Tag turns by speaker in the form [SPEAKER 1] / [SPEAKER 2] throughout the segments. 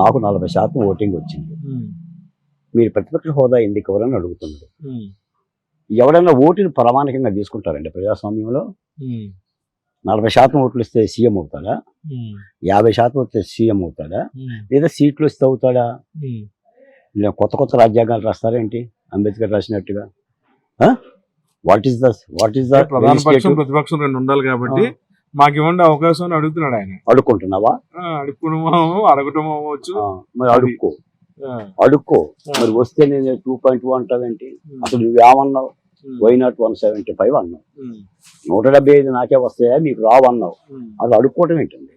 [SPEAKER 1] నాకు 40% ఓటింగ్ వచ్చింది. మీరు ప్రతిపక్ష హోదా ఎందుకు ఇవ్వరని అడుగుతున్నారు. ఎవరైనా ఓటుని ప్రామాణికంగా తీసుకుంటారండి ప్రజాస్వామ్యంలో? 40% ఓట్లు ఇస్తే సీఎం అవుతాడా? 50% వస్తే సీఎం అవుతాడా? లేదా సీట్లు వస్తే అవుతాడా? కొత్త కొత్త రాజ్యాంగాలు రాస్తారేంటి అంబేద్కర్ రాసినట్టుగా? వాట్ ఈస్ ద
[SPEAKER 2] ప్రతిపక్షం రెండు ఉండాలి కాబట్టి మాకు ఇవ్వండి అవకాశం అడుగుతున్నాడు ఆయన.
[SPEAKER 1] అడుక్కుంటున్నావా?
[SPEAKER 2] అడగటం అవ్వచ్చు.
[SPEAKER 1] మరి అడుక్కో మరి వస్తే నేను 2.2 అంటావేంటి? అసలు నువ్వేమన్నావు? వై నాట్ 175 అన్నావు. 175 నాకే వస్తాయా మీకు రావు అన్నావు. అది అడుక్కోవటం ఏంటండి?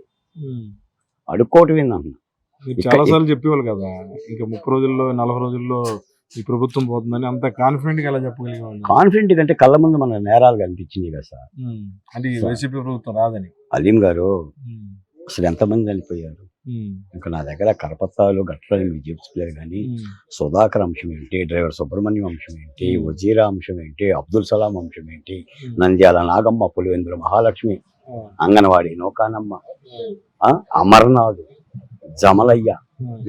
[SPEAKER 1] అడుక్కోవటం ఏంటన్నా?
[SPEAKER 2] చాలా సార్లు చెప్పేవాళ్ళు కదా, ఇంకా 30 రోజుల్లో 40 రోజుల్లో ఈ ప్రభుత్వం పోతుందని. అంత కాన్ఫిడెంట్ గా ఎలా చెప్పగలిగేవాళ్ళు?
[SPEAKER 1] కాన్ఫిడెంట్ కంటే కళ్ళ ముందు మన నేరాలు కనిపించినాయి కదా సార్.
[SPEAKER 2] అంటే వైసీపీ ప్రభుత్వం రాదని.
[SPEAKER 1] అలీం గారు అసలు ఎంతమంది చనిపోయారు? ఇంకా నా దగ్గర కరపత్రాలు గట్లని మీకు చెప్తలేదు కానీ సుధాకర్ అంశం ఏంటి, డ్రైవర్ సుబ్రహ్మణ్యం అంశం ఏంటి, వజీరా అంశం ఏంటి, అబ్దుల్ సలాం అంశం ఏంటి, నంద్యాల నాగమ్మ, పులివెందుల మహాలక్ష్మి, అంగన్వాడి నౌకానమ్మ, అమర్నాథ్, జమలయ్య,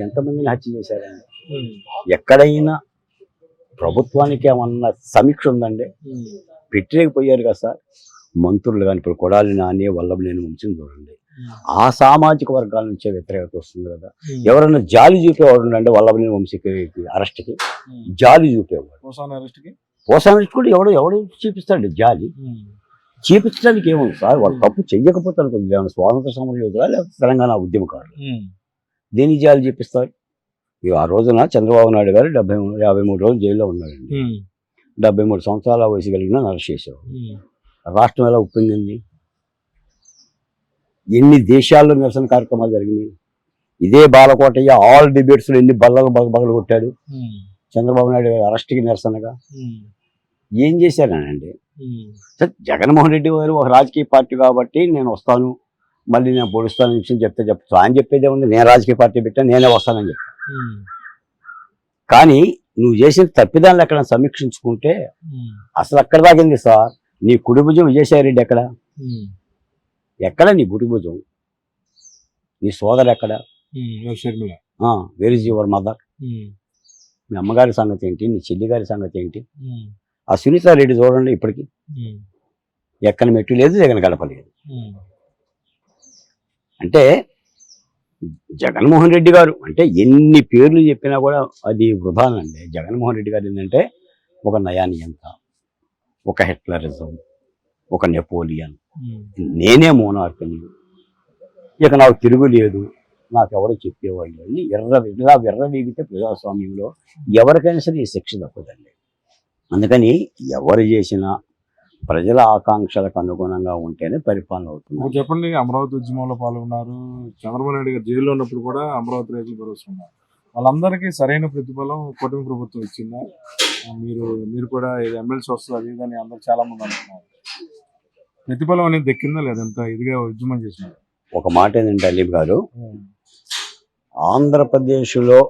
[SPEAKER 1] ఎంతమందిని హత్య చేశారండి? ఎక్కడైనా ప్రభుత్వానికి ఏమన్నా సమీక్ష ఉందండి? పెట్టలేకపోయారు కదా సార్. మంత్రులు కానీ ఇప్పుడు కొడాలి నాని, వల్లభనేని వంశం చూడండి, ఆ సామాజిక వర్గాల నుంచే వ్యతిరేకత వస్తుంది కదా. ఎవరైనా జాలి చూపేవాడు ఉండండి వల్లభనేని వంశీకి అరెస్ట్కి జాలి చూపేవాడు. పోసాన అరెస్ట్ కూడా ఎవడు చూపిస్తాడు జాలి? చూపించడానికి ఏముంది సార్? వాళ్ళు తప్పు చెయ్యకపోతే అనుకుంది స్వాతంత్ర సమరయోధులా లేకపోతే తెలంగాణ ఉద్యమకారులు దేని జాలి చూపిస్తారు? ఆ రోజున చంద్రబాబు నాయుడు గారు 53 రోజులు జైల్లో ఉన్నాడండి. 73 సంవత్సరాల వయసు కలిగిన అరెస్ట్ చేశారు. రాష్ట్రం ఎలా ఉప్పొంగింది? ఎన్ని దేశాల్లో నిరసన కార్యక్రమాలు జరిగినాయి? ఇదే బాలకోటయ్య ఆల్ డిబేట్స్లో ఎన్ని బల్లలు బగలు కొట్టాడు చంద్రబాబు నాయుడు గారు అరెస్ట్కి నిరసనగా. ఏం చేశారనండి? జగన్మోహన్ రెడ్డి గారు ఒక రాజకీయ పార్టీ కాబట్టి నేను వస్తాను, మళ్ళీ నేను పొడుస్తాను విషయం చెప్తా. ఆయన చెప్పేదే ఉంది, నేను రాజకీయ పార్టీ పెట్టా, నేనే వస్తానని చెప్తా. కానీ నువ్వు చేసిన తప్పిదాన్ని ఎక్కడ సమీక్షించుకుంటే అసలు అక్కడ దాకింది సార్. నీ కుడి భుజం విజయసాయి రెడ్డి ఎక్కడ? నీ కుడి భుజం? నీ సోదరు ఎక్కడ? Where is your mother? మీ అమ్మగారి సంగతి ఏంటి? నీ చెల్లి గారి సంగతి ఏంటి? ఆ సునీతా రెడ్డి చూడండి, ఇప్పటికి ఎక్కని మెట్టు లేదు, జగన్ గడపలేదు. అంటే జగన్మోహన్ రెడ్డి గారు అంటే ఎన్ని పేర్లు చెప్పినా కూడా అది వృధానండి. జగన్మోహన్ రెడ్డి గారు ఏంటంటే ఒక నయానియంత, ఒక హిట్లరిజం, ఒక నెపోలియన్, నేనే మోనార్క్ని, ఇక నాకు తిరుగులేదు, నాకెవరో చెప్పేవాళ్ళు అని ఇలా విర్రవీగితే ప్రజాస్వామ్యంలో ఎవరికైనా సరే ఈ శిక్ష తప్పదండి. అందుకని ఎవరు చేసినా ప్రజల ఆకాంక్షలకు అనుగుణంగా ఉంటేనే పరిపాలన అవుతుంది.
[SPEAKER 2] చెప్పండి, అమరావతి ఉద్యమంలో పాల్గొన్నారు, చంద్రబాబు నాయుడు గారు జైల్లో ఉన్నప్పుడు కూడా అమరావతి రైతులు భరోసుకున్నారు. వాళ్ళందరికీ సరైన ప్రతిఫలం కూటమి ప్రభుత్వం ఇచ్చిందా? మీరు కూడా ఎమ్మెల్సీ వస్తుంది అది ఇదని అందరూ చాలా మంది అనుకున్నారు. ప్రతిఫలం అనేది దక్కిందా లేదా? ఎంత ఇదిగా ఉద్యమం చేసినారు.
[SPEAKER 1] ఒక మాట ఏంటంటే అలీం గారు, ఆంధ్రప్రదేశ్లో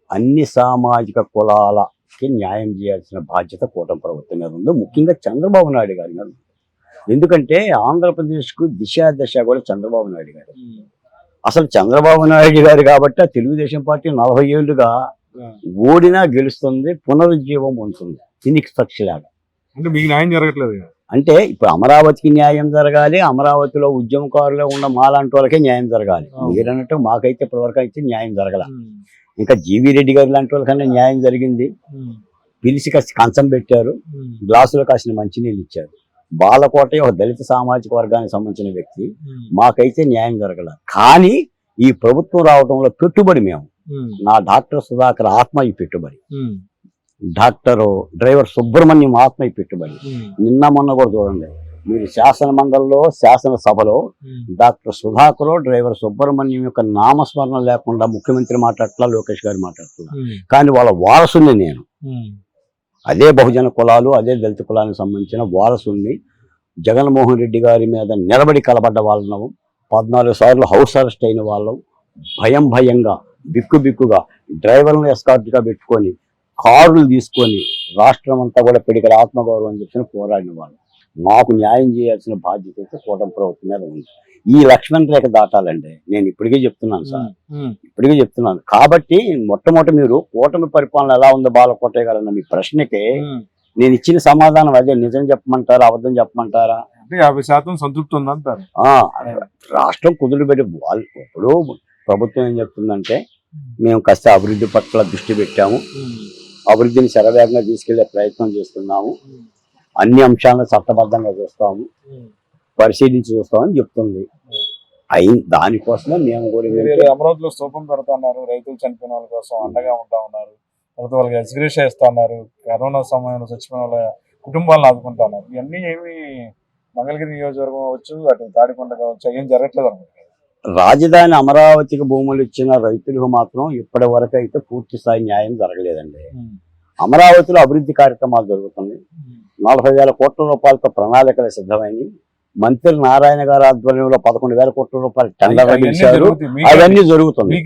[SPEAKER 1] అన్ని సామాజిక కులాలకి న్యాయం చేయాల్సిన బాధ్యత కూటమి ప్రభుత్వం మీద ఉంది, ముఖ్యంగా చంద్రబాబు నాయుడు గారి మీద. ఎందుకంటే ఆంధ్రప్రదేశ్కు దశ కూడా చంద్రబాబు నాయుడు గారు. అసలు చంద్రబాబు నాయుడు గారు కాబట్టి తెలుగుదేశం పార్టీ 40 ఏళ్ళుగా ఓడినా గెలుస్తుంది, పునరుజ్జీవం పొందుతుంది. దీనికి సాక్షిలాగా.
[SPEAKER 2] అంటే మీకు న్యాయం జరగట్లేదు
[SPEAKER 1] అంటే ఇప్పుడు అమరావతికి న్యాయం జరగాలి, అమరావతిలో ఉద్యమకారులు ఉన్న మాలాంటి వాళ్ళకే న్యాయం జరగాలి. మీరన్నట్టు మాకైతే ఇప్పటివరకు అయితే న్యాయం జరగల. ఇంకా జీవీ రెడ్డి గారి లాంటి వాళ్ళకన్నా న్యాయం జరిగింది. పిలిచి కంచం పెట్టారు, గ్లాసులో కాసిన మంచినీళ్ళు ఇచ్చారు. బాలకోట ఒక దళిత సామాజిక వర్గానికి సంబంధించిన వ్యక్తి, మాకైతే న్యాయం జరగల. కానీ ఈ ప్రభుత్వం రావడంలో పెట్టుబడి మేము, నా డాక్టర్ సుధాకర్ ఆత్మ ఈ పెట్టుబడి, డ్రైవర్ సుబ్రహ్మణ్యం ఆత్మ ఈ పెట్టుబడి. నిన్న మొన్న కూడా చూడండి మీరు శాసన మండలిలో శాసనసభలో డాక్టర్ సుధాకర్ డ్రైవర్ సుబ్రహ్మణ్యం యొక్క నామస్మరణ లేకుండా ముఖ్యమంత్రి మాట్లాడట్లా, లోకేష్ గారు మాట్లాడుతున్నా. కానీ వాళ్ళ వారసుని నేను, అదే బహుజన కులాలు, అదే దళిత కులానికి సంబంధించిన వారసుని, జగన్మోహన్ రెడ్డి గారి మీద నిలబడి కలబడ్డ వాళ్ళం, 14 సార్లు హౌస్ అరెస్ట్ అయిన వాళ్ళం, భయంగా బిక్కుగా డ్రైవర్లను ఎస్కార్ట్గా పెట్టుకొని కారులు తీసుకొని రాష్ట్రం అంతా కూడా పిడికల ఆత్మగౌరవం చెప్పిన పోరాడిన వాళ్ళు. మాకు న్యాయం చేయాల్సిన బాధ్యత అయితే కూటమి ప్రభుత్వం మీద ఉంది. ఈ లక్ష్మణ్ రేఖ దాటాలండి. నేను ఇప్పటికే చెప్తున్నాను సార్, ఇప్పటికే చెప్తున్నాను. కాబట్టి మొట్టమొదటి మీరు కూటమి పరిపాలన ఎలా ఉందో బాలకోటయ్య గారు అన్న మీ ప్రశ్నకి నేను ఇచ్చిన సమాధానం అదే. నిజం చెప్పమంటారా, అబద్ధం చెప్పమంటారా?
[SPEAKER 2] అంటే 50% సంతృప్తి ఉందంటారు.
[SPEAKER 1] రాష్ట్రం కుదురుబెట్టి వాళ్ళు ఇప్పుడు ప్రభుత్వం ఏం చెప్తుందంటే మేము కాస్త అభివృద్ధి పట్ల దృష్టి పెట్టాము, అభివృద్ధిని శరవేగంగా తీసుకెళ్లే ప్రయత్నం చేస్తున్నాము, అన్ని అంశాలను చట్టబద్ధంగా చూస్తాము, పరిశీలించి చూస్తామని చెప్తుంది. దానికోసమే మేము కూడా
[SPEAKER 2] అమరావతిలో స్తూపం పెడతాన్నారు, రైతులు చనిపోయిన వాళ్ళ కోసం అండగా ఉంటా ఉన్నారు, తర్వాత వాళ్ళకి ఎక్స్గ్రేష్ ఇస్తా ఉన్నారు, కరోనా సమయంలో చచ్చిపోయిన వాళ్ళ కుటుంబాలను ఆదుకుంటా ఉన్నారు. ఇవన్నీ ఏమి మంగళగిరి నియోజకవర్గం అవచ్చు, అటు తాడికొండ కావచ్చు, ఏం జరగట్లేదు అనుకుంటున్నారు.
[SPEAKER 1] రాజధాని అమరావతికి భూములు ఇచ్చిన రైతులకు మాత్రం ఇప్పటి వరకు అయితే పూర్తి స్థాయి న్యాయం జరగలేదండి. అమరావతిలో అభివృద్ధి కార్యక్రమాలు జరుగుతుంది. 40,000 కోట్ల రూపాయలతో ప్రణాళికలు సిద్ధమైంది. మంత్రి నారాయణ గారి ఆధ్వర్యంలో 11,000 కోట్ల రూపాయలు టెండర్లు పిలిచారు. అవన్నీ జరుగుతుంది.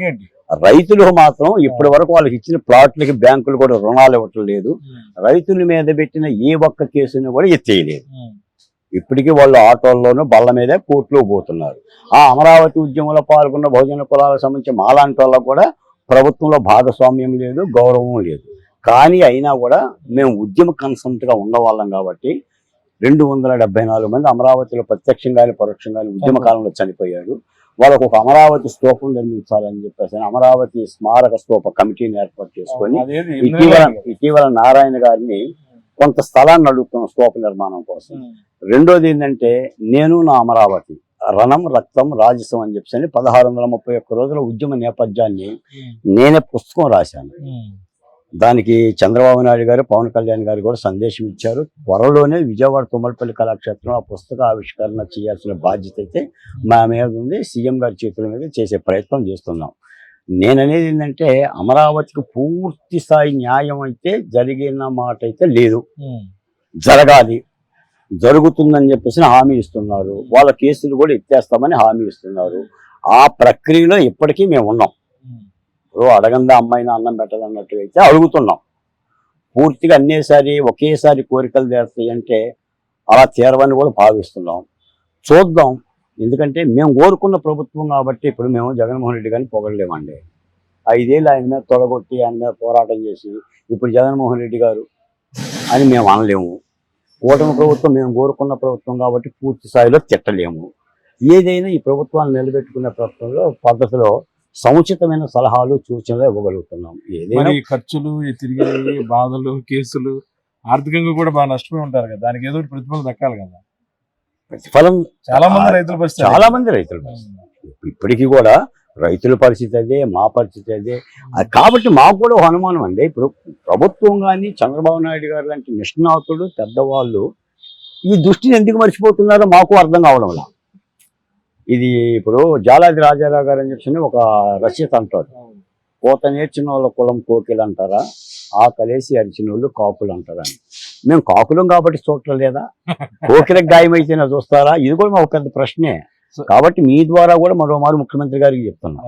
[SPEAKER 1] రైతులకు మాత్రం ఇప్పటి వరకు వాళ్ళకి ఇచ్చిన ప్లాట్లకి బ్యాంకులు కూడా రుణాలు ఇవ్వటం లేదు. రైతుల మీద పెట్టిన ఏ ఒక్క కేసుని కూడా ఎత్తేయలేదు. ఇప్పటికీ వాళ్ళు ఆటోల్లోనూ బళ్ళ మీదే కోర్టులో పోతున్నారు. ఆ అమరావతి ఉద్యమంలో పాల్గొన్న బహుజన కులాలకు సంబంధించి మాలాంటి వాళ్ళకు కూడా ప్రభుత్వంలో భాగస్వామ్యం లేదు, గౌరవం లేదు. కానీ అయినా కూడా మేము ఉద్యమ కన్సల్ట్గా ఉన్నవాళ్ళం కాబట్టి 274 మంది అమరావతిలో ప్రత్యక్షంగానే పరోక్షంగానే ఉద్యమ కాలంలో చనిపోయారు. వాళ్ళకు ఒక అమరావతి స్తూపం నిర్మించాలని చెప్పేసి అమరావతి స్మారక స్తూప కమిటీని ఏర్పాటు చేసుకొని ఇటీవల నారాయణ గారిని కొంత స్థలాన్ని అడుగుతున్నాం స్తూప నిర్మాణం కోసం. రెండోది ఏంటంటే నేను నా అమరావతి రణం రక్తం రాజసం అని చెప్పేసి 1631 రోజుల ఉద్యమ నేపథ్యాన్ని నేనే పుస్తకం రాశాను. దానికి చంద్రబాబు నాయుడు గారు, పవన్ కళ్యాణ్ గారు కూడా సందేశం ఇచ్చారు. త్వరలోనే విజయవాడ తుమ్మలపల్లి కళాక్షేత్రం ఆ పుస్తక ఆవిష్కరణ చేయాల్సిన బాధ్యత అయితే మా మీద ఉంది. సీఎం గారి చేతుల మీద చేసే ప్రయత్నం చేస్తున్నాం. నేననేది ఏంటంటే అమరావతికి పూర్తి స్థాయి న్యాయం అయితే జరిగిన మాట అయితే లేదు, జరగాలి, జరుగుతుందని చెప్పేసి హామీ ఇస్తున్నారు. వాళ్ళ కేసులు కూడా ఎత్తేస్తామని హామీ ఇస్తున్నారు. ఆ ప్రక్రియలో ఇప్పటికీ మేము ఉన్నాం. ఇప్పుడు అడగందా అమ్మాయిని అన్నం పెట్టాలన్నట్టు అయితే అడుగుతున్నాం. పూర్తిగా అన్నేసారి ఒకేసారి కోరికలు తీరుతాయి అంటే అలా తీరవని కూడా భావిస్తున్నాం. చూద్దాం. ఎందుకంటే మేము కోరుకున్న ప్రభుత్వం కాబట్టి ఇప్పుడు మేము జగన్మోహన్ రెడ్డి గారిని పొగడలేమండి. 5 ఏళ్ళు ఆయన మీద తొడగొట్టి ఆయన మీద పోరాటం చేసి ఇప్పుడు జగన్మోహన్ రెడ్డి గారు అని మేము అనలేము. కూటమి ప్రభుత్వం మేము కోరుకున్న ప్రభుత్వం కాబట్టి పూర్తి స్థాయిలో తిట్టలేము. ఏదైనా ఈ ప్రభుత్వాన్ని నిలబెట్టుకునే ప్రభుత్వంలో పద్ధతిలో సముచితమైన సలహాలు సూచనలు ఇవ్వగలుగుతున్నాం. ఏదైనా
[SPEAKER 2] ఖర్చులు, తిరిగి బాధలు, కేసులు, ఆర్థికంగా కూడా బాగా నష్టపోయి ఉంటారు కదా, దానికి ఏదో ప్రతిఫలం దక్కాలి కదా.
[SPEAKER 1] ప్రతిఫలం
[SPEAKER 2] చాలా మంది రైతులు
[SPEAKER 1] ఇప్పటికీ కూడా రైతుల పరిస్థితి అదే, మా పరిస్థితి అదే. కాబట్టి మాకు కూడా ఒక అనుమానం అండి. ఇప్పుడు ప్రభుత్వం కానీ చంద్రబాబు నాయుడు గారు లాంటి నిష్ణాతులు పెద్దవాళ్ళు ఈ దృష్టిని ఎందుకు మర్చిపోతున్నారో మాకు అర్థం కావడంలా. ఇది ఇప్పుడు జాలాది రాజారావు గారు అని చెప్పి ఒక రచయిత అంటారు, కోత నేర్చిన వాళ్ళ కులం కోకిలు అంటారా, ఆ కలిసి అరిచిన వాళ్ళు కాకులు అంటారా అని. మేము కాకులం కాబట్టి చూడటం లేదా? కోకిలకు గాయమైతేనే చూస్తారా? ఇది కూడా మాకు పెద్ద ప్రశ్నే. కాబట్టి మీ ద్వారా కూడా మరోమారు ముఖ్యమంత్రి గారికి చెప్తున్నాం.